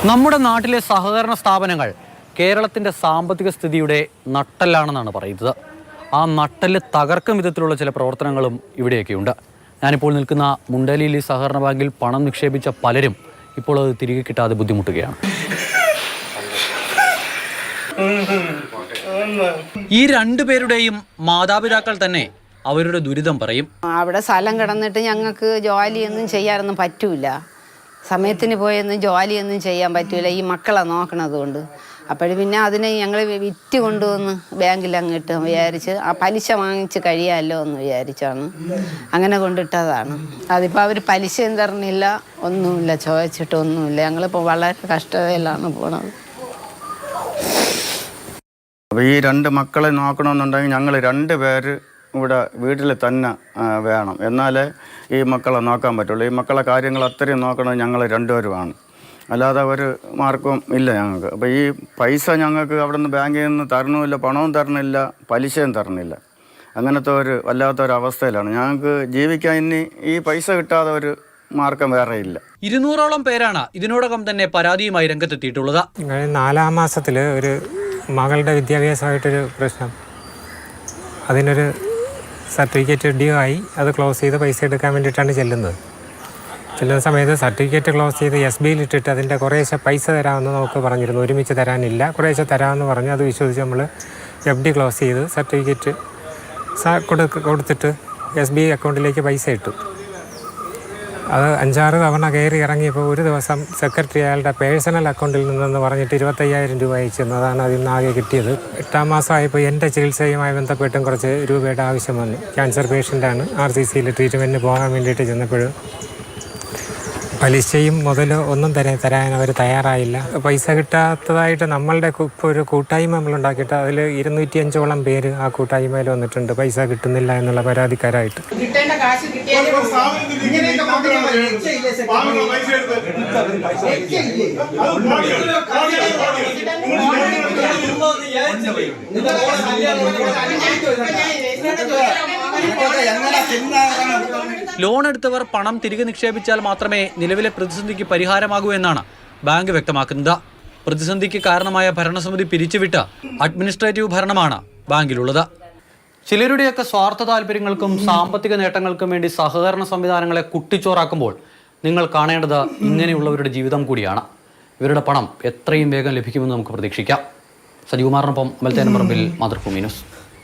നമ്മുടെ നാട്ടിലെ സഹകരണ സ്ഥാപനങ്ങൾ കേരളത്തിൻ്റെ സാമ്പത്തിക സ്ഥിതിയുടെ നട്ടെല്ലാണെന്നാണ് പറയുന്നത്. ആ നട്ടെല്ല് തകർക്കും വിധത്തിലുള്ള ചില പ്രവർത്തനങ്ങളും ഇവിടെയൊക്കെയുണ്ട്. ഞാനിപ്പോൾ നിൽക്കുന്ന മുണ്ടേലിയിലെ സഹകരണ ബാങ്കിൽ പണം നിക്ഷേപിച്ച പലരും ഇപ്പോൾ അത് തിരികെ കിട്ടാതെ ബുദ്ധിമുട്ടുകയാണ്. ഈ രണ്ടുപേരുടെയും മാതാപിതാക്കൾ തന്നെ അവരുടെ ദുരിതം പറയും. അവിടെ സ്ഥലം കിടന്നിട്ട് ഞങ്ങൾക്ക് ജോലിയൊന്നും ചെയ്യാനൊന്നും പറ്റൂല. സമയത്തിന് പോയൊന്നും ജോലിയൊന്നും ചെയ്യാൻ പറ്റൂല, ഈ മക്കളെ നോക്കണത് കൊണ്ട്. അപ്പോഴും പിന്നെ അതിനെ ഞങ്ങൾ വിറ്റ് കൊണ്ടുവന്ന് ബാങ്കിൽ അങ്ങിട്ട് വിചാരിച്ച് ആ പലിശ വാങ്ങിച്ച് കഴിയാമല്ലോ എന്ന് വിചാരിച്ചാണ് അങ്ങനെ കൊണ്ടിട്ടതാണ്. അതിപ്പോൾ അവർ പലിശയും തരണില്ല, ഒന്നുമില്ല, ചോദിച്ചിട്ടൊന്നുമില്ല. ഞങ്ങളിപ്പോൾ വളരെ കഷ്ടതയിലാണ് പോണത്. അപ്പോൾ ഈ രണ്ട് മക്കളെ നോക്കണമെന്നുണ്ടെങ്കിൽ ഞങ്ങൾ 2 പേര് ഇവിടെ വീട്ടിൽ തന്നെ വേണം, എന്നാലേ ഈ മക്കളെ നോക്കാൻ പറ്റുള്ളൂ. ഈ മക്കളെ കാര്യങ്ങൾ അത്രയും നോക്കണത് ഞങ്ങൾ 2 പേരുമാണ്, അല്ലാതെ ഒരു മാർക്കും ഇല്ല ഞങ്ങൾക്ക്. അപ്പോൾ ഈ പൈസ ഞങ്ങൾക്ക് അവിടെ നിന്ന് ബാങ്കിൽ നിന്ന് തരണമില്ല, പണവും തരണില്ല, പലിശയും തരണില്ല. അങ്ങനത്തെ ഒരു വല്ലാത്തൊരവസ്ഥയിലാണ് ഞങ്ങൾക്ക് ജീവിക്കാൻ. ഇനി ഈ പൈസ കിട്ടാതെ ഒരു മാർക്കം വേറെ ഇല്ല. 200ഓളം പേരാണ് ഇതിനോടകം തന്നെ പരാതിയുമായി രംഗത്തെത്തിയിട്ടുള്ളത്. 4-ാം മാസത്തിൽ ഒരു മകളുടെ വിദ്യാഭ്യാസമായിട്ടൊരു പ്രശ്നം, അതിനൊരു സർട്ടിഫിക്കറ്റ് ഡ്യൂ ആയി, അത് ക്ലോസ് ചെയ്ത് പൈസ എടുക്കാൻ വേണ്ടിയിട്ടാണ് ചെല്ലുന്ന സമയത്ത് സർട്ടിഫിക്കറ്റ് ക്ലോസ് ചെയ്ത് SBയിൽ ഇട്ടിട്ട് അതിൻ്റെ കുറേശ്ശെ പൈസ തരാമെന്ന് നമുക്ക് പറഞ്ഞിരുന്നു. ഒരുമിച്ച് തരാനില്ല, കുറേശ്ശെ തരാമെന്ന് പറഞ്ഞ് അത് വിശ്വസിച്ച് നമ്മൾ FD ക്ലോസ് ചെയ്ത് സർട്ടിഫിക്കറ്റ് കൊടുത്തിട്ട് SB അക്കൗണ്ടിലേക്ക് പൈസ ഇട്ടു. അത് 5-6 തവണ കയറി ഇറങ്ങിയപ്പോൾ ഒരു ദിവസം സെക്രട്ടറി അയാളുടെ പേഴ്സണൽ അക്കൗണ്ടിൽ നിന്നെന്ന് പറഞ്ഞിട്ട് 25,000 രൂപ അയച്ചെന്നതാണ് അതിൽ നിന്ന് ആകെ കിട്ടിയത്. 8-ാം മാസമായപ്പോൾ എൻ്റെ ചികിത്സയുമായി ബന്ധപ്പെട്ടും കുറച്ച് രൂപയുടെ ആവശ്യം വന്നു. ക്യാൻസർ പേഷ്യൻ്റാണ്. RCCയിൽ ട്രീറ്റ്മെൻറ്റിന് പോകാൻ വേണ്ടിയിട്ട് ചെന്നപ്പോൾ പലിശയും മുതലോ ഒന്നും തരാൻ അവർ തയ്യാറായില്ല. പൈസ കിട്ടാത്തതായിട്ട് നമ്മളുടെ ഇപ്പോൾ ഒരു കൂട്ടായ്മ നമ്മളുണ്ടാക്കിയിട്ട് അതിൽ 205ഓളം പേര് ആ കൂട്ടായ്മയിൽ വന്നിട്ടുണ്ട്, പൈസ കിട്ടുന്നില്ല എന്നുള്ള പരാതിക്കാരായിട്ട്. ലോൺ എടുത്തവർ പണം തിരികെ നിക്ഷേപിച്ചാൽ മാത്രമേ നിലവിലെ പ്രതിസന്ധിക്ക് പരിഹാരമാകൂ എന്നാണ് ബാങ്ക് വ്യക്തമാക്കുന്നത്. പ്രതിസന്ധിക്ക് കാരണമായ ഭരണസമിതി പിരിച്ചുവിട്ട അഡ്മിനിസ്ട്രേറ്റീവ് ഭരണമാണ് ബാങ്കിലുള്ളത്. ചിലരുടെയൊക്കെ സ്വാർത്ഥ താല്പര്യങ്ങൾക്കും സാമ്പത്തിക നേട്ടങ്ങൾക്കും വേണ്ടി സഹകരണ സംവിധാനങ്ങളെ കുട്ടിച്ചോറാക്കുമ്പോൾ നിങ്ങൾ കാണേണ്ടത് ഇങ്ങനെയുള്ളവരുടെ ജീവിതം കൂടിയാണ്. ഇവരുടെ പണം എത്രയും വേഗം ലഭിക്കുമെന്ന് നമുക്ക് പ്രതീക്ഷിക്കാം. സജികുമാറിനൊപ്പം അമൽത്തേനപ്പറമ്പിൽ, മാതൃഭൂമി ന്യൂസ്.